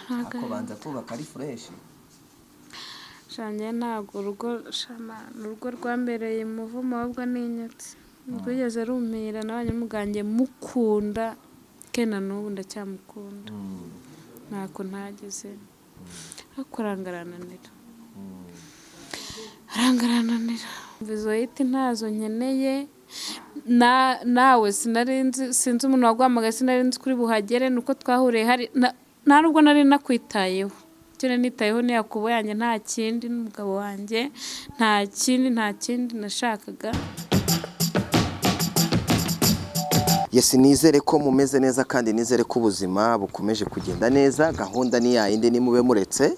ako banza kubaka ari fresh shanye ntago urugo rwambereye umuvumo ahubwo n'inyatsi rwigeze rumira n'abanyamugange mukunda kena n'ubu ndacyamukunda ntako ntageze akurangarananira arangarananira vizoyiti ntazo nkeneye nawe sinzi umuntu wagwamagaye sinarinzi kuri buhagere nuko twahuriye hari nta nubwo nari nakwitayeho cyane nitayeho ni Yakobo yanjye nta kindi n'umugabo wanjye nta kindi nashakaga. Yes, nizere ko mumeze neza kandi nizere ko ubuzima bukomeje kugenda neza. Gahunda ni yayindi ni mube muretse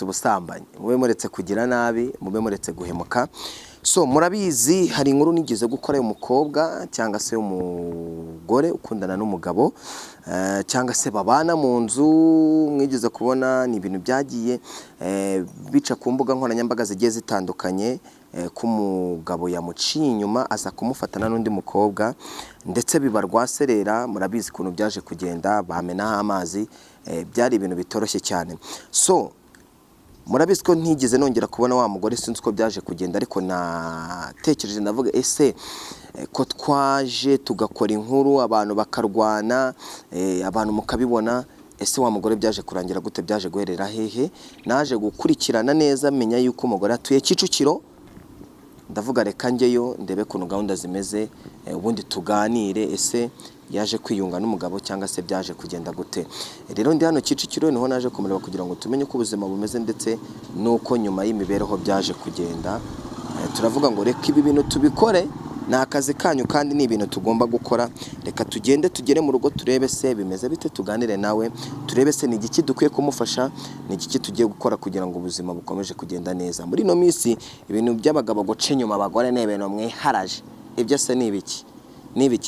ubusambanyi, mube muretse kugira nabi, mube muretse guhemuka. So murabizi hari inkuru nigeze gukora y'umukobwa cyangwa se umugore ukundana n'umugabo cyangwa se babana mu nzu, mwigeze kubona ni ibintu byagiye bica ku mbuga nkoranyambaga zigiye zitandukanye, k'umugabo yamuciye inyuma aza kumufatana n'undi mukobwa ndetse bibarwaserera. Murabizi kuntu byaje kugenda, bamenaho amazi, byari ibintu bitoroshye cyane. So murabizi ko ntigeze nongera kubona wa mugore, sinzi ko byaje kugenda, ariko natekereje ndavuga ese ko twaje tugakora inkuru abantu bakarwana, abantu mukabibona, ese wa mugore byaje kurangira gute, byaje guherera hehe? Naje gukurikirana neza menya yuko umugore atuye Kicukiro, ndavuga reka njyeyo ndebe kuntu gahunda zimeze, ubundi tuganire ese yaje kwiyunga n'umugabo cyangwa se byaje kugenda gute. Rero ndi hano Kicukiro, niho naje kumureba kugira ngo tumenye uko ubuzima bumeze ndetse nuko nyuma y'imibereho byaje kugenda. Turavuga ngo reka ibi bintu tubikore, ni akazi kanyu kandi ni ibintu tugomba gukora. Reka tugere mu rugo turebe se bimeze bite, tuganire nawe turebe se ni igiki dukwiye kumufasha, ni igiki tugiye gukora kugira ngo ubuzima bukomeje kugenda neza. Muri no minsi ibintu by'abagabo guca inyuma abagore ni ibintu mwiharaje, ibyo se ni ibiki?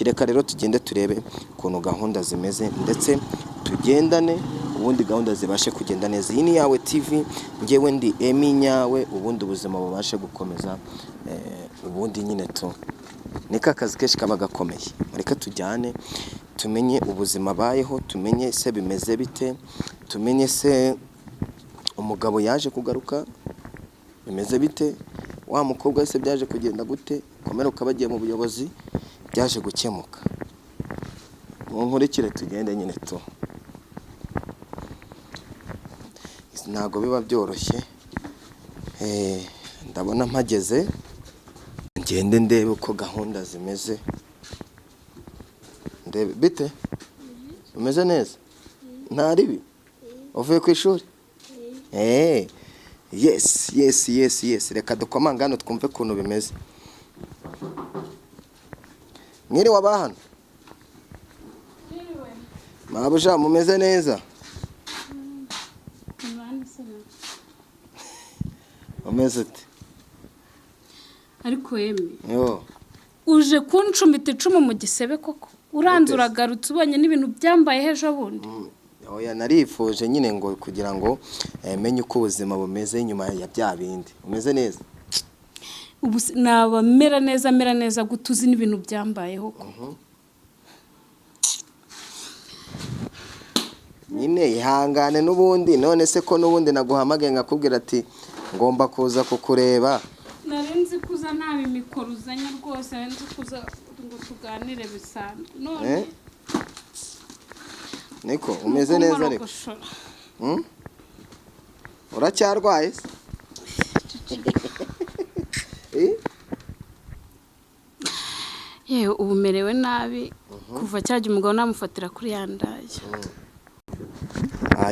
Reka rero tugende turebe kuntu gahunda zimeze ndetse tugendane, ubundi gahunda zibashe kugenda neza. Iyi ni Yawe TV, njyewe ndi Emi Nyawe, ubundi ubuzima bubashe gukomeza, ubundi nyine tu nika akazi kenshi kaba gakomeye. Reka tujyane tumenye ubuzima bayeho, tumenye se bimeze bite, tumenye se umugabo yaje kugaruka bimeze bite, wa mukobwa se byaje kugenda gute, komera ukabagiye mu buyobozi byaje gukemuka. Nkurikire tugende nyine tu, ntago biba byoroshye. Ndabona mpageze, ngende ndebe uko gahunda zimeze. Ndebe bite, umeze neza? Nta ribi? Uvuye ku ishuri? Yes. Reka dukomanga hano twumve kuntu bimeze. Mwiri wabahano? Mabuja mumeze neza? Umeze ute? Ariko Emi, yo uje kuncumbita icumu mu gisebe koko, uranzura garutse ubonye n'ibintu byambaye hejo bundi. Oya, narifuje nyine ngo kugira ngo menye uko ubuzima bumeze nyuma ya bya bindi. Umeze neza? Ubu naba mera neza gutuzi n'ibintu byambayeho koko. Nyine ihangane n'ubundi, none se ko n'ubundi naguhamagaye ngakubwira ati ngomba kuza kukureba. Narenzi kuza nabi mikoro uzanya rwose, narenzi kuza ngo tuganire bisanzwe. None niko umeze neza ariko uracyarwaye? Yewe ubu merewe nabi kuva cyaje umugabo namufatira kuri yandaya.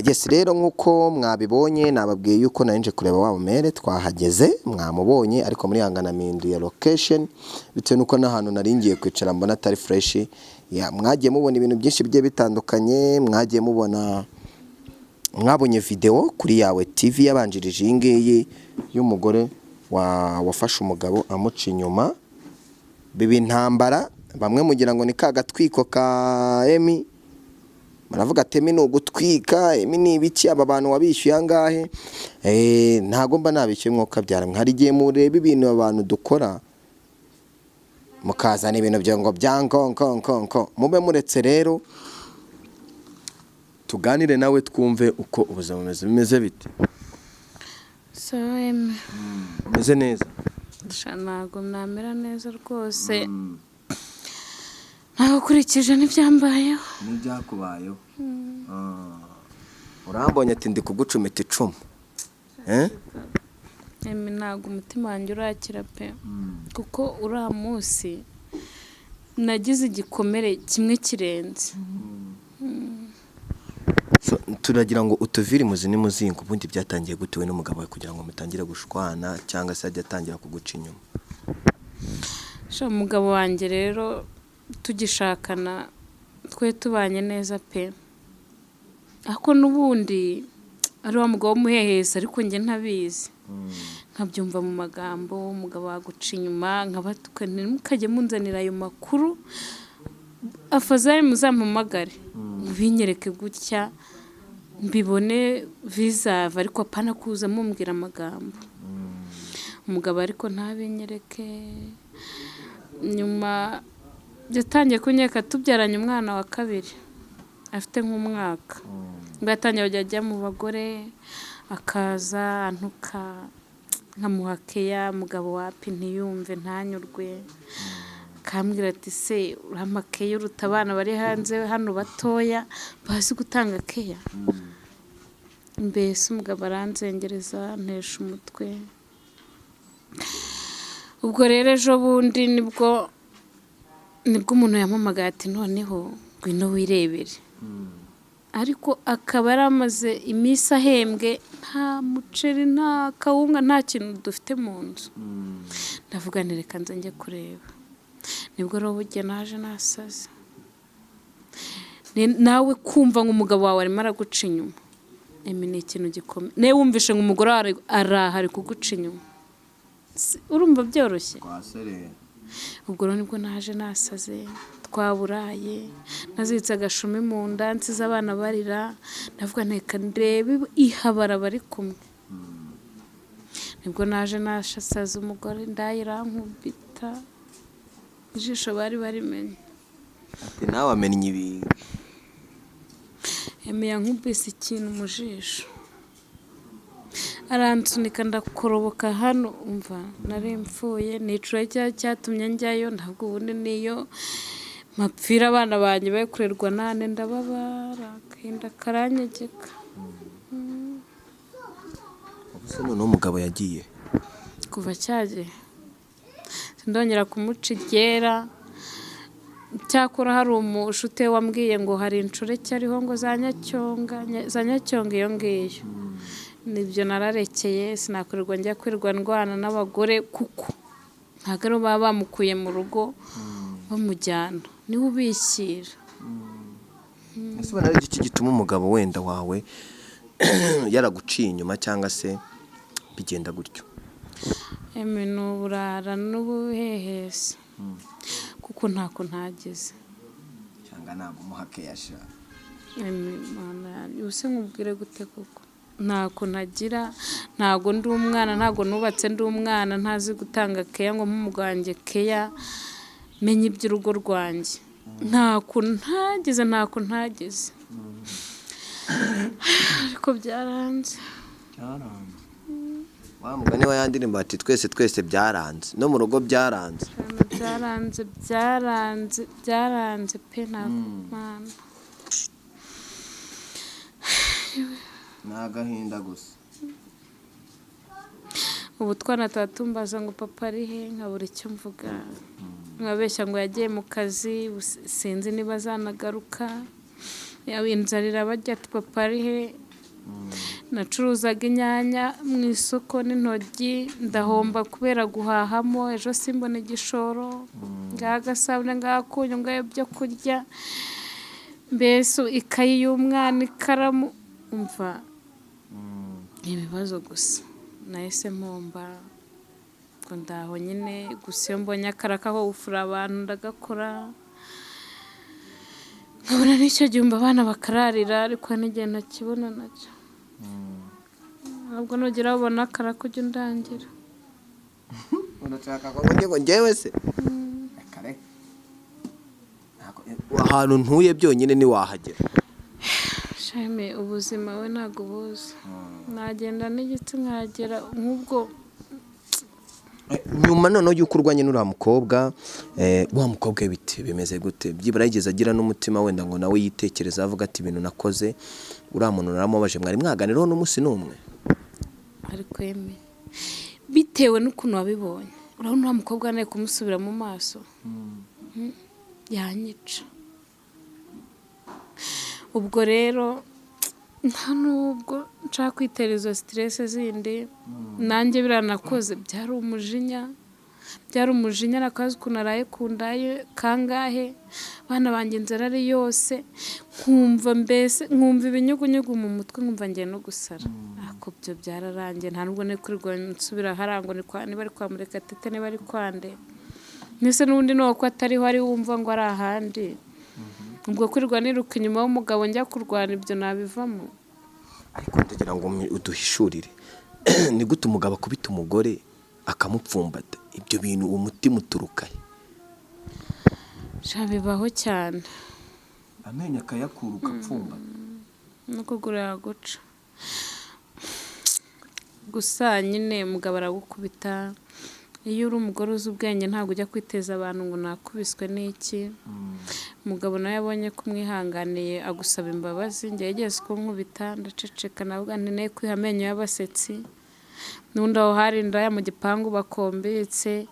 Yes, rero nkuko mwabibonye nababwiye yuko narinje kureba Wamugore, twahageze mwamubonye, ariko muri hangana mindu ya location bitewe nuko n'ahantu naringiye kwicara mbona atari fresh. Mwagiye mubona ibintu byinshi bigiye bitandukanye, mwagiye mwabonye video kuri Yawe TV yabanjirije iyi ngiyi y'umugore wafashe umugabo amuca inyuma, bibi ntambara. Bamwe mugira ngo ni kagatwiko ka Emi, maravuga ati Emi no gutwika, Emi ni ibiki, aba bantu wabishyuye angahe? Ntago mba nabishyuye mwuka byara. Hari giye mureba ibintu abantu dukora mukazana ibintu byo ngo byankonkonkonko, mube muretse rero tuganire nawe twumve uko ubuzima bumeze bite. so Umeze neza? ntabwo namera neza rwose, ntabwo ukurikije n'ibyambayeho n'ibyakubayeho. Urambonye ati ndi kugucumita icumu. ntabwo umutima wanjye urakira pe, kuko uriya munsi nagize igikomere kimwe kirenze. Turagira ngo utuvire imuzi n'imuzingo, ubundi byatangiye gute we n'umugabo we kugira ngo mutangire gushwana cyangwa se ajya atangira kuguca inyuma? Umugabo wanjye rero tugishakana twe tubanye neza pe, ariko n'ubundi ari wa mugabo w'umuhehesi, ariko njye ntabizi, nkabyumva mu magambo umugabo waguca inyuma, nkabatukana mukajya munzanira ayo makuru, afazari muzampamagare binyereke gutya mbibone bizava, ariko apana kuza mumbwira amagambo. Umugabo ariko ntabinyereke. Nyuma yatangiye kunyeka tubyaranye umwana wa kabiri afite nk'umwaka, ngo yatangiye kujya ajya mu bagore, akaza antuka nkamuha keya, umugabo wapi ntiyumve ntanyurwe, akambwira ati se urama keya uruta abana bari hanze hano batoya bazi gutanga keya. Mbese umugabo aranzengereza ntesha umutwe. Ubwo rero ejo bundi nibwo umuntu yampamagaye ati noneho ngwino wirebere, ariko akaba yaramaze iminsi ahembwe, nta muceri nta kawunga nta kintu dufite mu nzu. Ndavuga nti reka nze njye kureba. Nibwo rero bugiye naje nasaze. Nawe kumva ngo umugabo wawe arimo araguca inyuma, ni ikintu gikomeye. Nawe wumvishe ngo umugore ari kuguca inyuma, urumva byoroshye? Ubwo rero nibwo naje nasaze, twaburaye, naziritse agashumi mu nda, nsize abana barira, ndavuga nteka ndebe ihabara bari kumwe. Nibwo naje nashasaza umugore, nindaya irankubita, ijisho bari barimenye. Ati nawe amennye ibintu. Yankubise ikintu mu jisho, aransunika ndakoroboka hano, umva nari mpfuye. Nicura cyatumye njyayo, ntabwo ubundi niyo mapfira abana banjye bari kurerwa nane, ndababara, agahinda karanyegeka. Ubuse none umugabo yagiye kuva cyagiye sindongera kumuca iryera. Cyakora hari umushuti wambwiye ngo hari inshoreke ariho ngo za Nyacyonga iyo ngiyo. Nibyo nararekeye, sinakorerwa njya kwirwa ndwana n'abagore, kuko ntabwo ari baba bamukuye mu rugo bamujyana, niwe ubishyira. Ese ubona ari iki gituma umugabo wenda wawe yaraguciye inyuma cyangwa se bigenda gutyo? Ni uburara n'ubuhehesi, kuko ntako ntagize. Cyangwa ntabwo umuhake yasha. Ubuse nkubwire gute koko? Ntako ntagira, ntago ndi umwana, ntago nubatse ndi umwana ntazi gutanga keya ngo mumugwanjye keya menye iby'urugo rwanjye. Ntako ntagize. Ariko byaranze. Wa mugani wa yandirimba ati twese byaranze, no mu rugo byaranze. Byaranze pe, ntabwo mana. Ni agahinda gusa. Ubu twana tumbaza ngo papa ari he, nkabura icyo mvuga. Nkabeshya ngo yagiye mu kazi, sinzi niba azanagaruka. Inzara bajya ati papa ari he. Nacuruzaga inyanya mu isoko n'intoryi, ndahomba kubera guhahamo. Ejo simbona igishoro, ngagasabune ngakunyu ngayo byo kurya. Mbese ikayi y'umwana, ikaramu, umva ibibazo gusa. Nahise mpomba ngo ndaho nyine, gusa iyo mbonye akaraka ko gufura abantu ndagakora, nkabona n'icyo gihumbi abana bakararira, ariko n'igihe ntakibona nacyo. Ntabwo nugera ubona akaraka ujya undangira. Unashaka ngo njyewe se? Ahantu ntuye byonyine ntiwahagera. shame ubuzima we ntago buzi nagenda n'igiti nkagera nk'ubwo nyuma noneho y'uko urwanye n'uriya mukobwa wa mukobwa biti bimeze gute byibura yigeze agira n'umutima wenda ngo nawe yitekereza avuga ati ibintu nakoze uriya muntu naramubaje mwari mwaganiraho n'umunsi n'umwe ariko bitewe n'ukuntu wabibonye urabona uriya mukobwa nawe kumusubira mu maso yanyica ubwo rero nta nubwo nshaka kwitera izo stress zindi nanjye biranakoze byari umujinya nakazi ukuntu araye kundaye kangahe bana banjye inzara ari yose nkumva ibinyugunyugu mu mutwe nkumva ngiye no gusara ako byo byararangiye nta nubwo nekurirwa nsubira harango niba ari kwa Murekatete niba ari kwande nise n'ubundi nuko atariho ari wumva ngo ari ahandi ubwo kwirirwa niruka inyuma y'umugabo njya kurwana ibyo nabivamo ariko ndagira ngo uduhishurire ni gute umugabo akubita umugore akamupfumbata ibyo bintu umutima uturukaye bibaho cyane amenyo akayakura ukapfumbata no kugura yaguca gusa nyine umugabo aragukubita iyo uri umugore uzi ubwenge ntabwo ujya kwiteza abantu ngo nakubiswe n'iki umugabo nawe yabonye ko umwihanganiye agusaba imbabazi njye yigeze kunkubita ndaceceka navuga nti ne kwiha amenyo y'abasetsi n'undi aho hari indaya mu gipangu bakombetse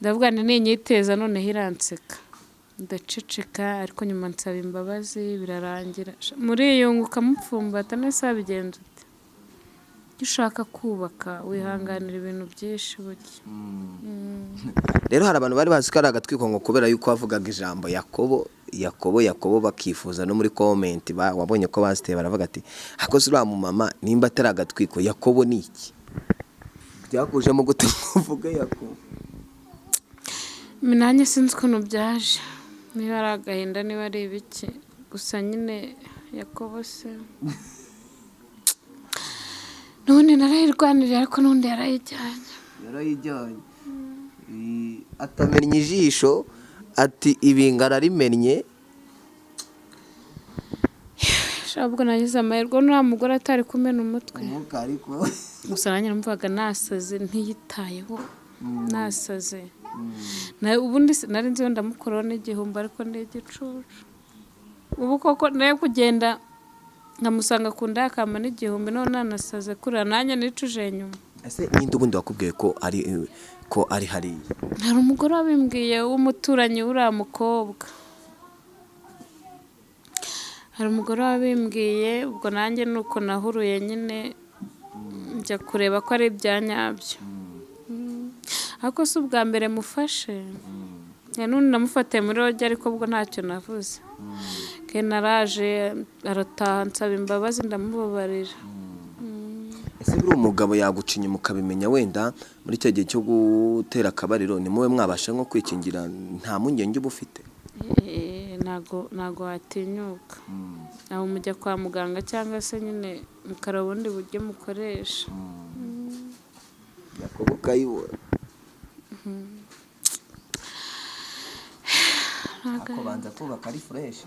ndavuga nti ninyiteza noneho iranseka ndaceceka ariko nyuma nsaba imbabazi birarangira muriyunguka mupfumbata nese wabigenza ute ushaka kubaka wihanganira ibintu byinshi burya rero hari abantu bari bazi ko ari agatwiko ngo kubera yuko wavugaga ijambo Yakobo bakifuza no muri comment wabonye ko baziteye baravuga ati akoze uriya mu mama nimba atari agatwiko Yakobo ni iki byakujemo gute uvuga Yakobo nanjye sinzi ukuntu byaje niba ari agahinda niba ari ibiki gusa nyine Yakobo se none narayirwaniriye ariko n'undi yarayijyanye atamennye ijisho ati ibinga ararimennye shabwo nagize amahirwe n'uriya mugore atari kumena umutwe ariko gusa nanjye numvaga nasaze ntiyitayeho nasaze ubundi nari nzi wenda mukoroho n'igihumbi ariko n'igicucu ubu koko nayo kugenda nkamusanga ku nda yakama n'igihumbi none nanasaze kurira nanjye nicuje nyuma ese ninde ubundi wakubwiye ko ari hariya hari umugore wabimbwiye w'umuturanyi w'uriya mukobwa hari umugore wabimbwiye ubwo nanjye nuko nahuruye nyine njya kureba ko ari ibya nyabyo ariko si ubwa mbere mufashe n'undi namufatiye muri roge ariko ubwo ntacyo navuze naraje arataha nsaba imbabazi ndamubabarira ese buri umugabo yaguca inyuma ukabimenya wenda muri icyo gihe cyo gutera akabariro ni muwe mwabasha nko kwikingira nta mpungenge uba ufite ntago watinyuka aho mujya kwa muganga cyangwa se nyine mukaraba ubundi buryo mukoresha Yakobo ukayibona ako banza kubaka ari fureshi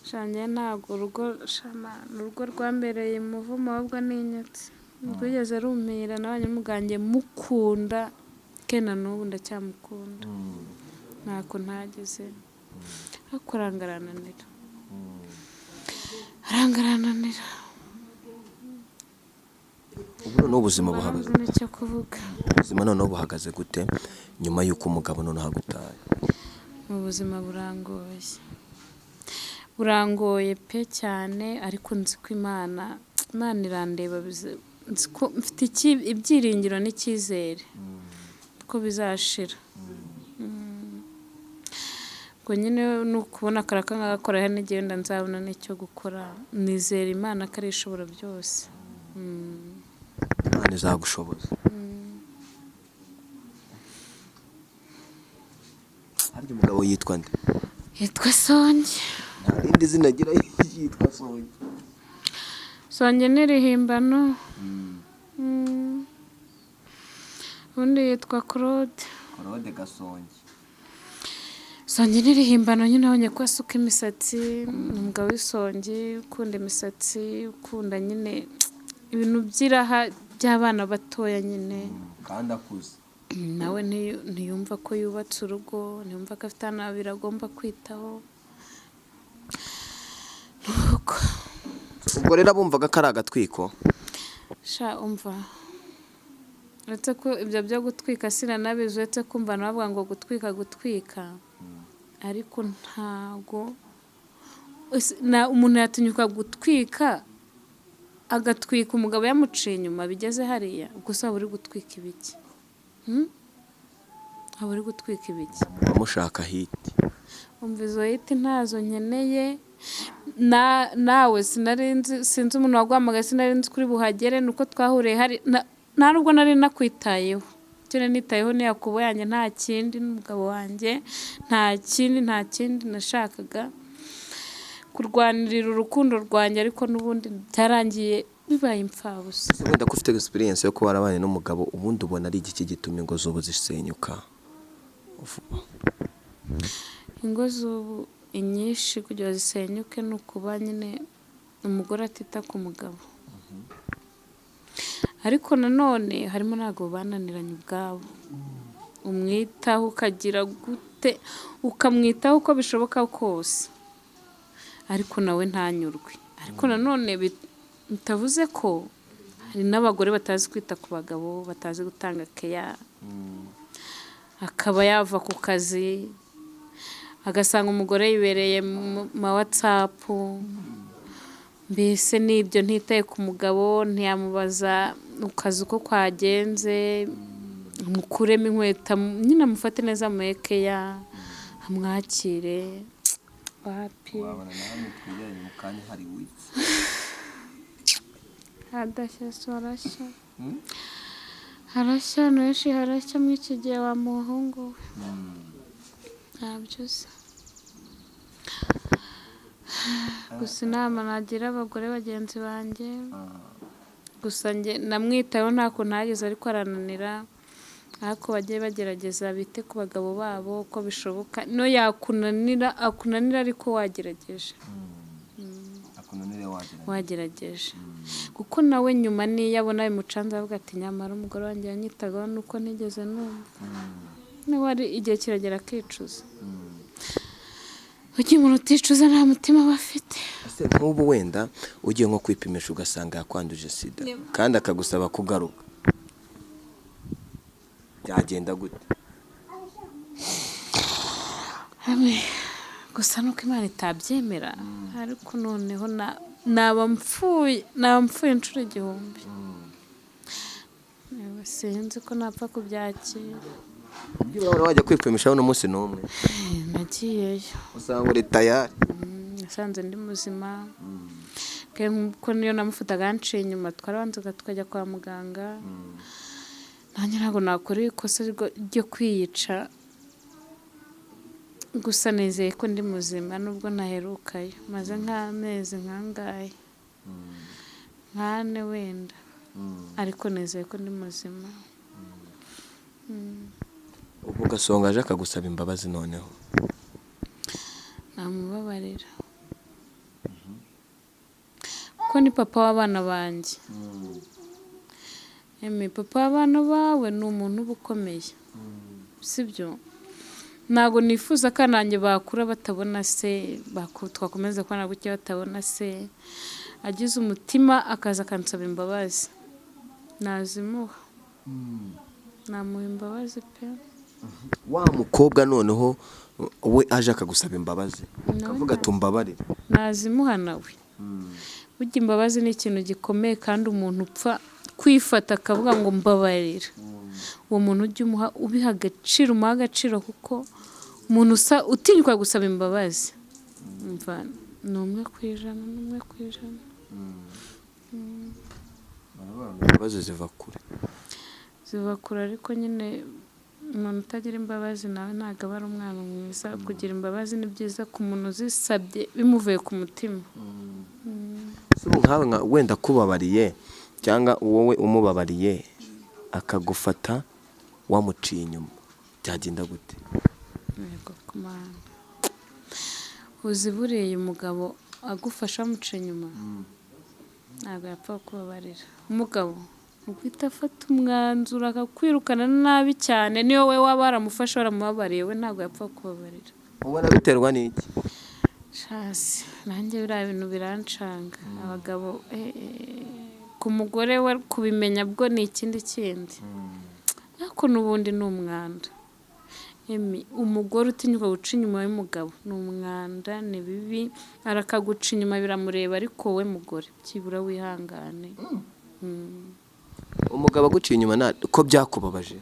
shanjye ntabwo urugo rwambereye umuvumo ahubwo n'inyatsi rwigeze rumira n'abanyamugange mukunda kena n'ubu ndacyamukunda ntako ntageze ariko arangarananira ubu noneho ubuzima buhagaze nicyo kuvuga ubuzima noneho buhagaze gute nyuma y'uko umugabo noneho agutaye mu buzima burangoye pe cyane ariko nzi ko Imana irandeba nzi ko mfite ibyiringiro n'icyizere ko bizashira ngo nyine ni ukubona akaraka nk'agakora hano igihe wenda nzabona n'icyo gukora nizera Imana ko ari ishobora byose Imana izagushoboza harya umugabo yitwa nde yitwa Songe nta rindi zina agira yitwa Songe Songe ni irihimbano undi yitwa Claude Gasonge songe n'irihimbano nyine abonye ko asuka imisatsi, umugabo w'isongi ukunda imisatsi, ukunda nyine ibintu by'iraha by'abana batoya nyine, kandi akuze nawe ntiyumva ko yubatse urugo, ntiyumva ko afite abana babiri agomba kwitaho. Nuko ubwo rero bumvaga ko ari agatwiko. sha umva, uretse ko ibyo byo gutwika sinanabizi, uretse kumva nabavuga ngo gutwika ariko ntago umuntu yatinyuka gutwika agatwika umugabo yamuciye inyuma bigeze hariya, gusa waba uri gutwika ibiki? Waba uri gutwika ibiki? Amushaka hiti. Umva izo hiti ntazo nkeneye, nawe sinzi umuntu waguhamagaye, sinari nzi kuri buhagere, nuko twahuriye hari nta nubwo nari nakwitayeho. Icyo nitayeho ni Yakobo yanjye, nta kindi, n'umugabo wanjye, nta kindi nashakaga kurwanirira urukundo rwanjye, ariko n'ubundi byarangiye bibaye impfabusa. Wenda ko ufite experience yo kuba warabanye n'umugabo, ubundi ubona ari iki gitumye ingo z'ubu zisenyuka? Ingo z'ubu inyinshi kugira zisenyuke ni ukuba nyine umugore atita ku mugabo. Ariko nanone harimo ntabwo bananiranye ubwabo, umwitaho ukagira gute, ukamwitaho uko bishoboka kose, ariko nawe ntanyurwe. Ariko nanone bitavuze ko hari n'abagore batazi kwita ku bagabo, batazi gutanga keya, akaba yava ku kazi agasanga umugore yibereye mu ma WhatsApp, mbese n'ibyo ntitaye ku mugabo, ntiyamubaza ukazi uko kwagenze, mukuremo inkweto nyine amufate neza amuhekeya, amwakire. Wapi hadashya sorashya harashya nushi harashya mw'iki gihe wa muhungu we, ntabyo se. Gusa inama nagira abagore bagenzi banjye, gusa njye namwitayeho ntako ntagize, ariko arananira, ariko bagiye bagerageza bite ku bagabo babo uko bishoboka. No yakunanira ariko wagerageje, wagerageje, kuko nawe nyuma niyo abona bimucanze avuga ati nyamara umugore wanjye yanyitagaho nuko nigeze numva. Nawe ari igihe kiragera akicuza. Ugiye umuntu uticuza nta mutima aba afite. Nk'ubu wenda ugiye nko kwipimisha ugasanga yakwanduje sida kandi akagusaba kugaruka, byagenda gute? Gusa nuko Imana itabyemera, ariko noneho naba mpfuye inshuro 1000. Sinzi ko napfa kubyakira. Urabona wajya kwipimisha uno munsi n'umwe? Nagiyeyo usanga uri tayari? Nasanze ndi muzima, kuko niyo namufataga yanciye inyuma twarabanzaga tukajya kwa muganga. Nanjye ntabwo nakora ikosa ryo kwiyica, gusa nizeye ko ndi muzima nubwo naherukayo, maze nk'amezi nkangahe 4 wenda, ariko nizeye ko ndi muzima. Ubu Gasonga aje akagusaba imbabazi noneho namubabarira, ko ni papa w'abana banjye. Papa w'abana bawe ni umuntu uba ukomeye, sibyo? Ntabwo nifuza ko nanjye bakura batabona se, twakomeza kubona gutya batabona se. Agize umutima akaza akansaba imbabazi, nazimuha, namuha imbabazi pe. Wa mukobwa noneho we aje akagusaba imbabazi akavuga tumbabarire, nazimuha nawe. Burya imbabazi ni ikintu gikomeye, kandi umuntu upfa kwifata akavuga ngo mbabarira, uwo muntu ujye ubiha agaciro, umuha agaciro, kuko umuntu utinyuka gusaba imbabazi umva ni 1%. Imbabazi ziva kure, ariko nyine umuntu utagira imbabazi nawe ntabwo aba ari umwana mwiza. Kugira imbabazi ni byiza ku muntu uzisabye bimuvuye ku mutima. nkawe wenda kubabariye cyangwa wowe umubabariye akagufata wamuciye inyuma, byagenda gute? yego kumana uzi buriya umugabo agufasha amuca inyuma ntabwo yapfa kubabarira umugabo ubwita afata umwanzuro akakwirukana nabi cyane niyo we waba waramufasha waramubabariye we ntabwo yapfa kubabarira ubona biterwa n'iki shasi nanjye biriya bintu birancanga abagabo ku mugore we kubimenya bwo ni ikindi kindi ariko n'ubundi ni umwanda umugore utinyuka guca inyuma y'umugabo ni umwanda ni bibi arakaguca inyuma biramureba ariko we mugore byibura wihangane umugabo aguciye inyuma ko byakubabaje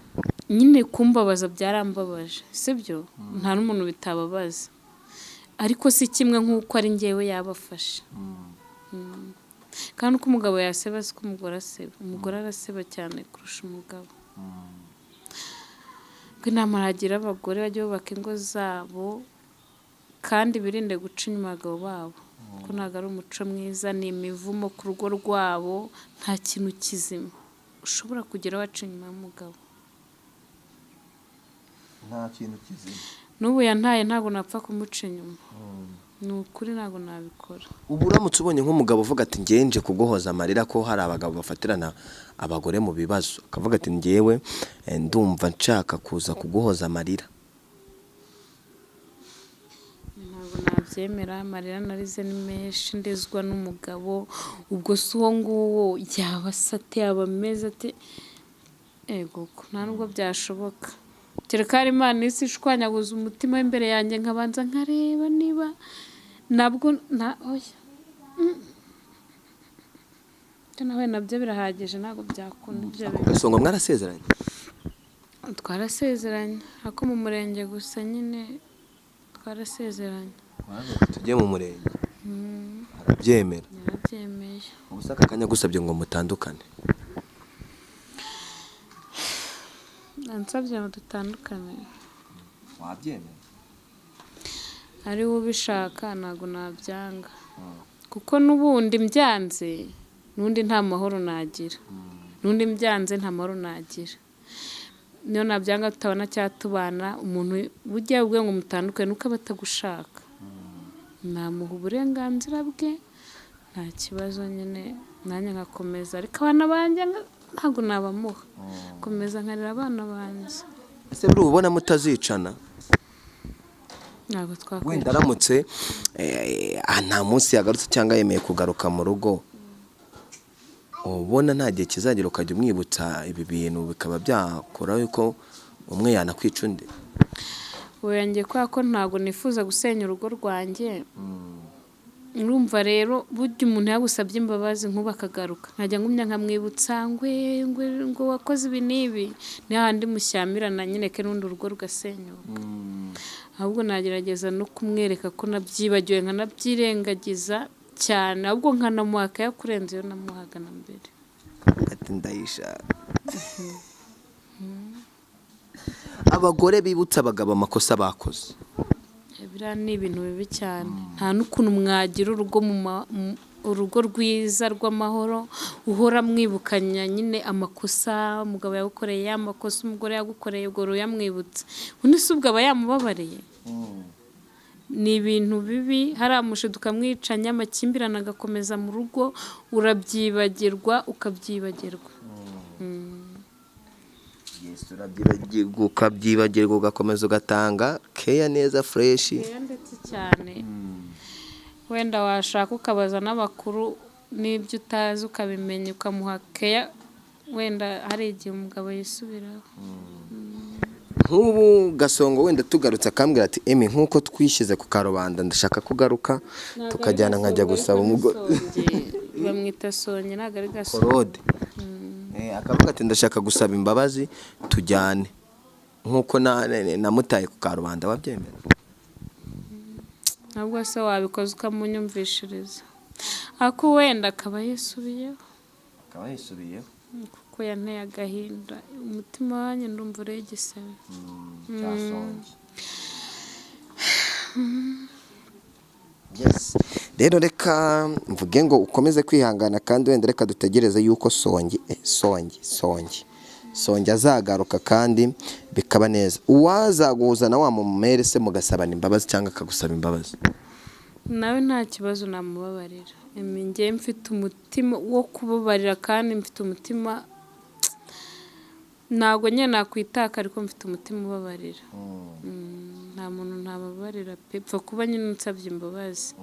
nyine kumbabaza byarambabaje sibyo nta n'umuntu bitababaza ariko si kimwe nk'uko ari njyewe yabafashe kandi uko umugabo yaseba siko umugore aseba umugore araseba cyane kurusha umugabo inama nagira abagore bajya bubaka ingo zabo kandi birinde guca inyuma abagabo babo kuko ntabwo ari umuco mwiza ni imivumo ku rugo rwabo nta kintu kizima ushobora kugira waca inyuma y'umugabo nta kintu kizima n'ubu yantaye ntabwo napfa kumuca inyuma ni ukuri ntabwo nabikora ubu uramutse ubonye nk'umugabo uvuga ati ngenje kuguhoza amarira ko hari abagabo bafatirana abagore mu bibazo akavuga ati ngewe ndumva nshaka kuza kuguhoza amarira ntabwo nabyemera amarira narize ni menshi ndezwa n'umugabo ubwo si uwo nguwo yaba asate yaba ameze ati ego nta nubwo byashoboka kereka hari imana isi ishwanyaguza umutima w'imbere yanjye nkabanza nkareba niba nabwo oya nawe nabyo birahagije ntabwo byakunda ibyo bintu gasongo mwarasezeranye twarasezeranye ako mu murenge gusa nyine twarasezeranye tujye mu murenge arabyemera yarabyemeye ubu se aka kanya gusabye ngo mutandukane ansabye ngo dutandukane wabyemera ari we ubishaka ntabwo nabyanga kuko n'ubundi mbyanze n'undi nta mahoro nagira n'undi mbyanze nta mahoro nagira niyo nabyanga tutabona cyatubana umuntu bujya bwe ngo mutandukane nuko aba atagushaka namuha uburenganzira bwe nta kibazo nyine nanjye nkakomeza ariko abana banjye ntabwo nabamuha komeza nkarira abana banjye ese buri ubona mutazicana ntabwo twakwita wenda aramutse nta munsi yagarutse cyangwa yemeye kugaruka mu rugo ubona nta gihe kizagera ukajya umwibutsa ibi bintu bikaba byakora yuko umwe yanakwica undi weyangiye kubera ko ntabwo nifuza gusenya urugo rwanjye urumva rero burya umuntu yagusabye imbabazi nk'ubu akagaruka nkajya ngumya nkamwibutsa ngo wakoze ibi n'ibi ni hahandi mushyamirana nyine ke n'undi urugo rugasenyuka ahubwo nagerageza no kumwereka ko nabyibagiwe nkanabyirengagiza cyane ahubwo nkanamuha akayakurenza iyo namuhaga na mbere ati ndayishaka abagore bibutsa abagabo amakosa bakoze biriya ni ibintu bibi cyane nta n'ukuntu mwagira urugo rwiza rw'amahoro uhora mwibukanya nyine amakosa umugabo yagukoreye amakosa umugore yagukoreye ubwo uyamwibutsa undi se ubwo aba yamubabariye ni ibintu bibi haramushe tukamwicanya amakimbirane agakomeza mu rugo urabyibagirwa ukabyibagirwa ukabyibagirwa ugakomeza ugatanga keya neza fureshi ndetse cyane wenda washaka ukabaza n'abakuru n'ibyo utazi ukabimenya ukamuha keya wenda hari igihe umugabo yisubiraho nk'ubu gasongo wenda tugarutse akambwira ati emi nk'uko twishyize ku karubanda ndashaka kugaruka tukajyana nkajya gusaba umugore bamwita sonye ntabwo ari gasongo korode akavuga ati ndashaka gusaba imbabazi tujyane nk'uko namutaye ku karubanda wabyemera ntabwo se wabikoze ukamunyumvishiriza ariko wenda akaba yisubiyeho kuko yanteye agahinda umutima wanjye ndumva ureye igisebe rero reka mvuge ngo ukomeze kwihangana kandi wenda reka dutegereze yuko songi songe azagaruka kandi bikaba neza. Uwazaguhuza na wa mumere se mugasabana imbabazi cyangwa akagusaba imbabazi? nawe nta kibazo namubabarira. Njye mfite umutima wo kubabarira kandi mfite umutima ntabwo nyine nakwitaka ariko mfite umutima ubabarira. Nta muntu ntababarira pe, pfa kuba nyine nsabye imbabazi.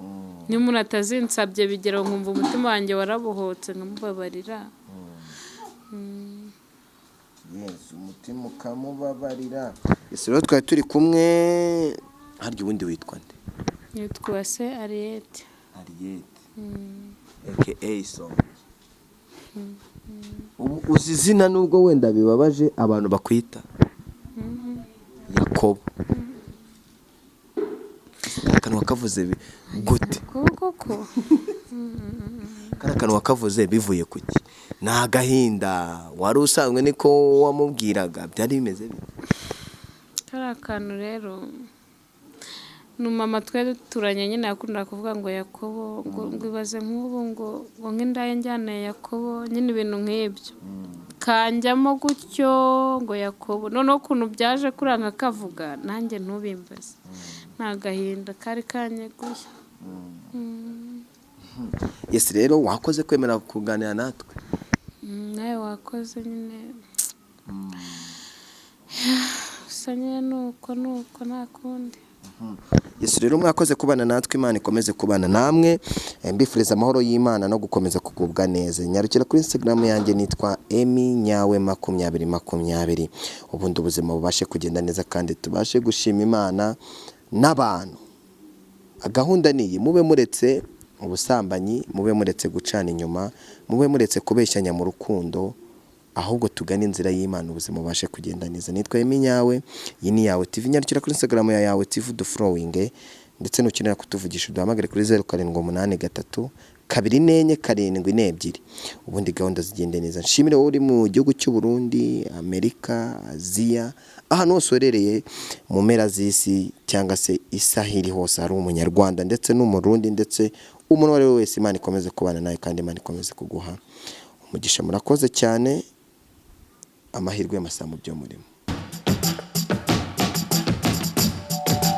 Niyo umuntu atazinsabye bigera nkumva umutima wanjye warabohotse nkamubabarira. Yes, umutima ukamubabarira. Ese rero twari turi kumwe, harya ubundi witwa nde? Nitwa se Ariete. Ariete. aka Song. Uzi izina nubwo wenda bibabaje abantu bakwita Yakobo. Akanwa kavuze gute? Koko. Kana kanwa kavuze bivuye kuki? Ni agahinda wari usanzwe niko wamubwiraga, byari bimeze bite? Kariya kantu rero ni mama twe turanye nyine yakunda kuvuga ngo Yakobo, ngo ibaze nk'ubu ngo nk'indaya njyana ya Yakobo, nyine ibintu nk'ibyo kanjyamo gutyo ngo Yakobo. Noneho ukuntu byaje kuranga kavuga nanjye ntubimbaze, nta gahinda kari kanyeguye. Yes, rero wakoze kwemera kuganira natwe. Nawe wakoze nyine. Gusa nyine nuko nta kundi. Yes, rero mwakoze kubana natwe, Imana ikomeze kubana namwe. Mbifuriza amahoro y'Imana no gukomeza kugubwa neza. Nyarukira kuri Instagram yanjye nitwa emi_2020. Ubundi ubuzima bubashe kugenda neza kandi tubashe gushima Imana n'abantu. Agahunda niyi, mube muretse ubusambanyi, mube muretse gucana inyuma, mube muretse kubeshyanya mu rukundo, ahubwo tugana inzira y'Imana ubuzima bubashe kugenda neza. Nitwa Emi Nyawe, iyi ni Yawe TV. Nyarukira kuri Instagram ya Yawe TV Flowing, ndetse nukenera kutuvugisha duhamagare kuri 0783 247 ubundi gahunda zigende neza. Nshimire wowe uri mu gihugu cy'u Burundi, Amerika, Aziya, ahantu hose urereye mu mpera z'isi cyangwa se isahiri hose hari umunyarwanda ndetse n'umurundi ndetse umuntu wari wese. Imana ikomeze kubana nawe kandi Imana ikomeze kuguha umugisha. Murakoze cyane, amahirwe y'amasamu byo murimo.